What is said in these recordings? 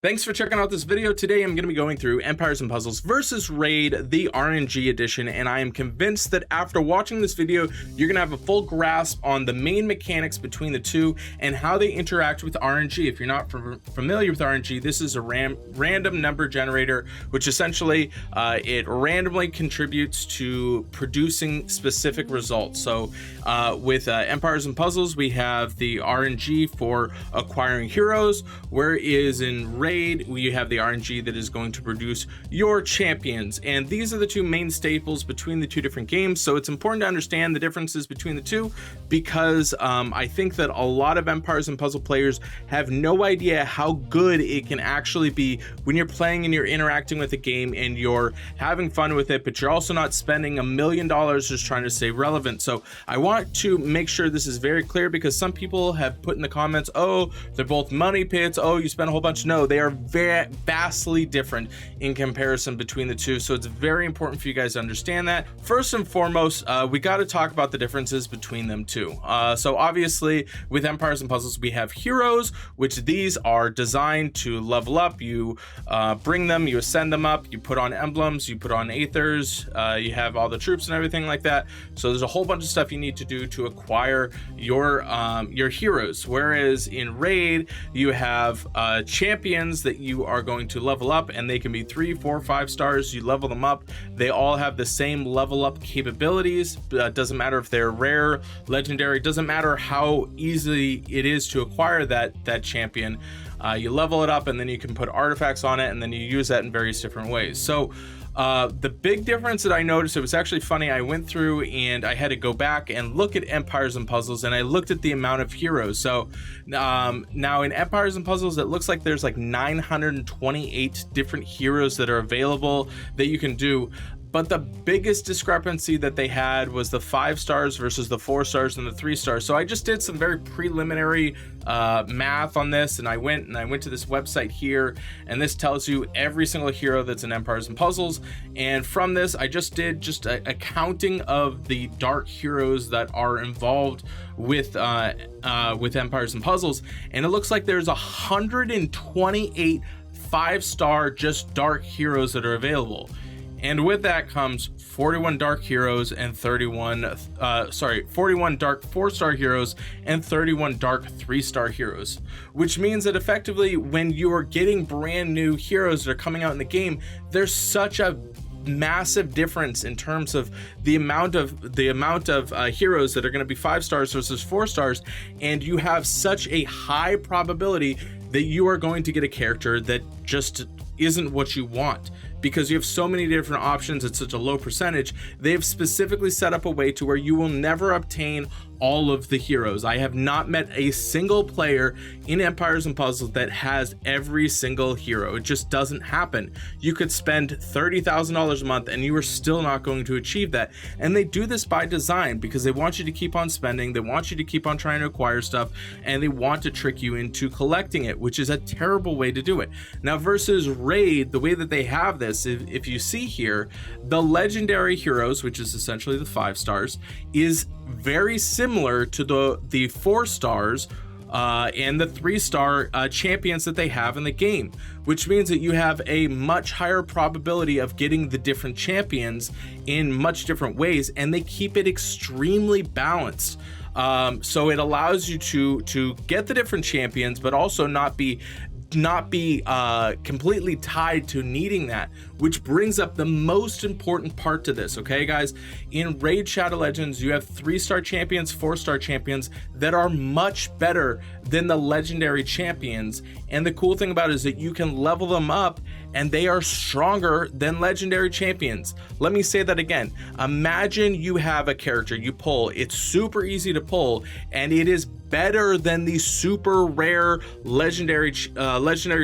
Thanks for checking out this video. Today I'm going to be going through Empires & Puzzles versus Raid, the RNG edition, and I am convinced that after watching this video, you're going to have a full grasp on the main mechanics between the two and how they interact with RNG. If you're not familiar with RNG, this is a random number generator, which essentially it randomly contributes to producing specific results. So with Empires & Puzzles, we have the RNG for acquiring heroes, whereas in Raid, we have the RNG that is going to produce your champions, and these are the two main staples between the two different games. So it's important to understand the differences between the two because I think that a lot of Empires & Puzzle players have no idea how good it can actually be when you're playing and you're interacting with the game and you're having fun with it, but you're also not spending $1 million just trying to stay relevant. So I want to make sure this is very clear because some people have put in the comments, oh, they're both money pits, oh, you spent a whole bunch. No, they are very vastly different in comparison between the two, so it's very important for you guys to understand that. First and foremost, we got to talk about the differences between them too. So obviously with Empires & Puzzles we have heroes, which these are designed to level up. You bring them, you ascend them up, you put on emblems, you put on aethers, you have all the troops and everything like that. So there's a whole bunch of stuff you need to do to acquire your heroes, whereas in Raid you have champions that you are going to level up, and they can be 3, 4, 5 stars. You level them up, they all have the same level up capabilities. Doesn't matter if they're rare, legendary, doesn't matter how easy it is to acquire that champion. You level it up and then you can put artifacts on it, and then you use that in various different ways. So the big difference that I noticed, it was actually funny, I went through and I had to go back and look at Empires & Puzzles, and I looked at the amount of heroes. So now in Empires & Puzzles, it looks like there's like 928 different heroes that are available that you can do. But the biggest discrepancy that they had was the 5 stars versus the 4 stars and the 3 stars. So I just did some very preliminary math on this, and I went to this website here, and this tells you every single hero that's in Empires & Puzzles. And from this, I just did a counting of the dark heroes that are involved with Empires & Puzzles, and it looks like there's 128 5-star just dark heroes that are available. And with that comes 41 dark heroes and 41 dark 4-star heroes and 31 dark 3-star heroes, which means that effectively when you are getting brand new heroes that are coming out in the game, there's such a massive difference in terms of the amount of heroes that are going to be 5 stars versus 4 stars, and you have such a high probability that you are going to get a character that just isn't what you want. Because you have so many different options at such a low percentage, they've specifically set up a way to where you will never obtain all of the heroes. I have not met a single player in Empires & Puzzles that has every single hero. It just doesn't happen. You could spend $30,000 a month and you are still not going to achieve that. And they do this by design because they want you to keep on spending, they want you to keep on trying to acquire stuff, and they want to trick you into collecting it, which is a terrible way to do it. Now versus Raid, the way that they have this, if you see here, the legendary heroes, which is essentially the 5 stars, is very similar to the 4 stars and the 3-star champions that they have in the game, which means that you have a much higher probability of getting the different champions in much different ways, and they keep it extremely balanced. So it allows you to get the different champions, but also not be completely tied to needing that, which brings up the most important part to this. Okay guys, in Raid Shadow Legends you have 3-star champions, 4-star champions that are much better than the legendary champions, and the cool thing about it is that you can level them up and they are stronger than legendary champions. Let me say that again. Imagine you have a character you pull, it's super easy to pull, and it is better than the super rare legendary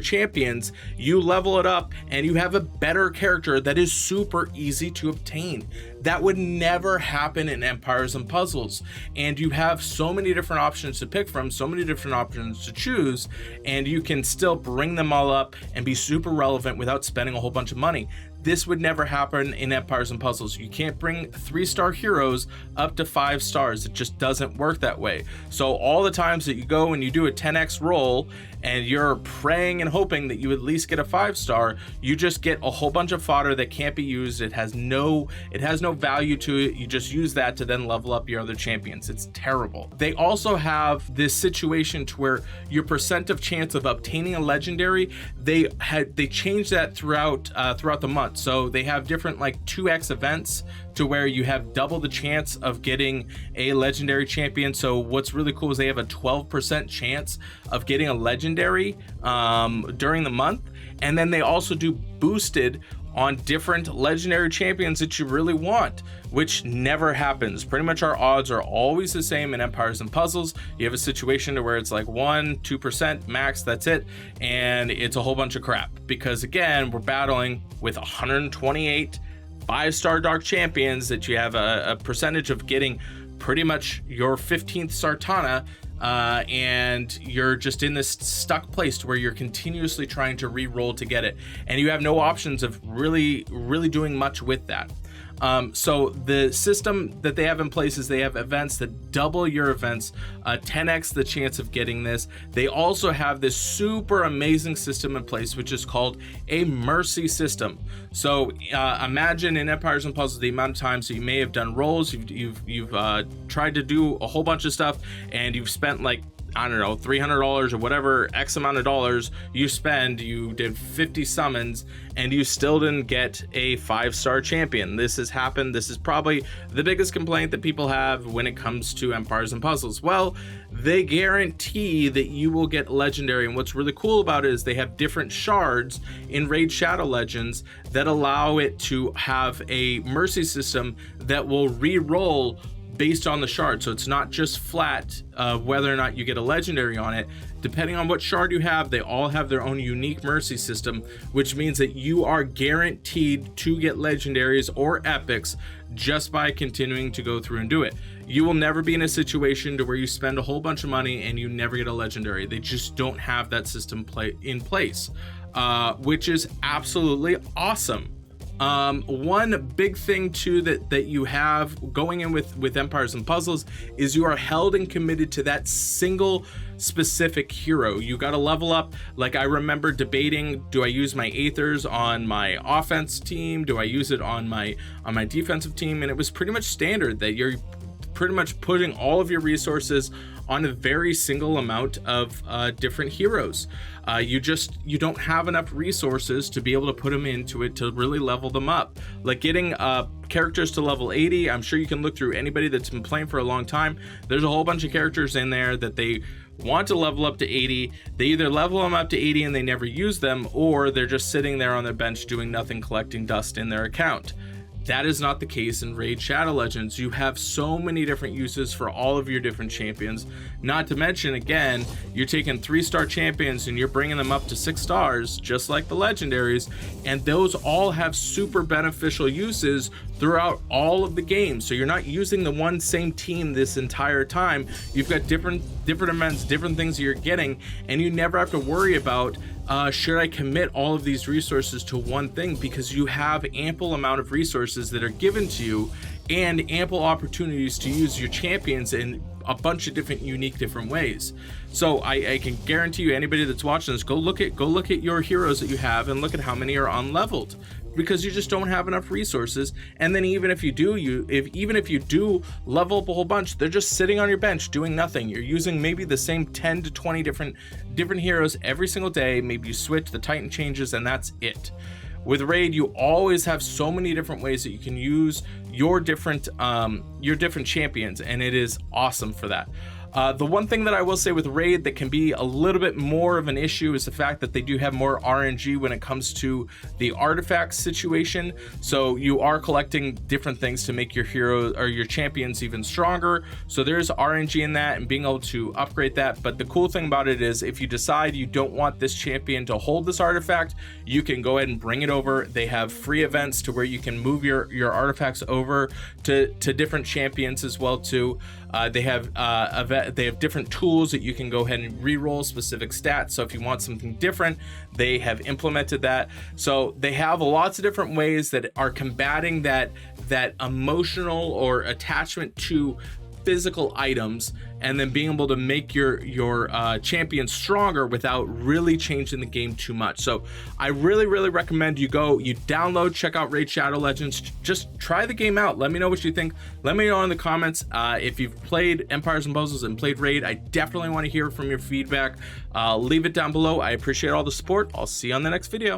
champions. You level it up and you have a better character that is super easy to obtain. That would never happen in Empires & Puzzles, and you have so many different options to pick from, so many different options to choose, and you can still bring them all up and be super relevant without spending a whole bunch of money. This would never happen in Empires & Puzzles. You can't bring 3-star heroes up to 5 stars. It just doesn't work that way. So all the times that you go and you do a 10x roll and you're praying and hoping that you at least get a 5-star, you just get a whole bunch of fodder that can't be used. It has no value to it. You just use that to then level up your other champions. It's terrible. They also have this situation to where your percent of chance of obtaining a legendary, they changed that throughout the month. So they have different like 2x events to where you have double the chance of getting a legendary champion. So what's really cool is they have a 12% chance of getting a legendary during the month. And then they also do boosted on different legendary champions that you really want, which never happens. Pretty much our odds are always the same in Empires and Puzzles. You have a situation to where it's like 1-2% max, that's it, and it's a whole bunch of crap, because again, we're battling with 128 5-star dark champions that you have a percentage of getting pretty much your 15th Sartana, and you're just in this stuck place where you're continuously trying to re-roll to get it, and you have no options of really doing much with that. So the system that they have in place is they have events that double your events, 10x the chance of getting this. They also have this super amazing system in place, which is called a mercy system. So imagine in Empires and Puzzles the amount of times that you may have done rolls, you've tried to do a whole bunch of stuff, and you've spent like, I don't know, $300 or whatever X amount of dollars you spend, you did 50 summons, and you still didn't get a 5-star champion. This has happened. This is probably the biggest complaint that people have when it comes to Empires and Puzzles. Well, they guarantee that you will get legendary, and what's really cool about it is they have different shards in Raid Shadow Legends that allow it to have a mercy system that will re-roll based on the shard. So it's not just flat whether or not you get a legendary on it. Depending on what shard you have, they all have their own unique mercy system, which means that you are guaranteed to get legendaries or epics just by continuing to go through and do it. You will never be in a situation to where you spend a whole bunch of money and you never get a legendary. They just don't have that system in place, which is absolutely awesome. One big thing too that you have going in with Empires and Puzzles is you are held and committed to that single specific hero. You got to level up. Like, I remember debating, do I use my Aethers on my offense team? Do I use it on my defensive team? And it was pretty much standard that you're pretty much putting all of your resources on a very single amount of different heroes. You don't have enough resources to be able to put them into it to really level them up. Like getting characters to level 80, I'm sure you can look through anybody that's been playing for a long time. There's a whole bunch of characters in there that they want to level up to 80. They either level them up to 80 and they never use them, or they're just sitting there on their bench doing nothing, collecting dust in their account. That is not the case in Raid Shadow Legends. You have so many different uses for all of your different champions. Not to mention, again, you're taking 3-star champions and you're bringing them up to 6 stars, just like the legendaries, and those all have super beneficial uses throughout all of the games. So you're not using the one same team this entire time. You've got different events, different things that you're getting, and you never have to worry about should I commit all of these resources to one thing, because you have ample amount of resources that are given to you and ample opportunities to use your champions in a bunch of different ways. So I can guarantee you, anybody that's watching this, go look at your heroes that you have and look at how many are unleveled, because you just don't have enough resources. And then even if you do level up a whole bunch, they're just sitting on your bench doing nothing. You're using maybe the same 10 to 20 different heroes every single day. Maybe you switch, the Titan changes, and that's it. With Raid, you always have so many different ways that you can use your different champions, and it is awesome for that. The one thing that I will say with Raid that can be a little bit more of an issue is the fact that they do have more RNG when it comes to the artifact situation. So you are collecting different things to make your hero or your champions even stronger. So there's RNG in that and being able to upgrade that. But the cool thing about it is, if you decide you don't want this champion to hold this artifact, you can go ahead and bring it over. They have free events to where you can move your artifacts over to different champions as well too. They have different tools that you can go ahead and re-roll specific stats. So if you want something different, they have implemented that. So they have lots of different ways that are combating that emotional or attachment to physical items and then being able to make your champion stronger without really changing the game too much. So I really recommend you download, check out Raid Shadow Legends. Just try the game out. Let me know what you think. Let me know in the comments if you've played Empires and Puzzles and played Raid. I definitely want to hear from your feedback. Leave it down below. I appreciate all the support. I'll see you on the next video.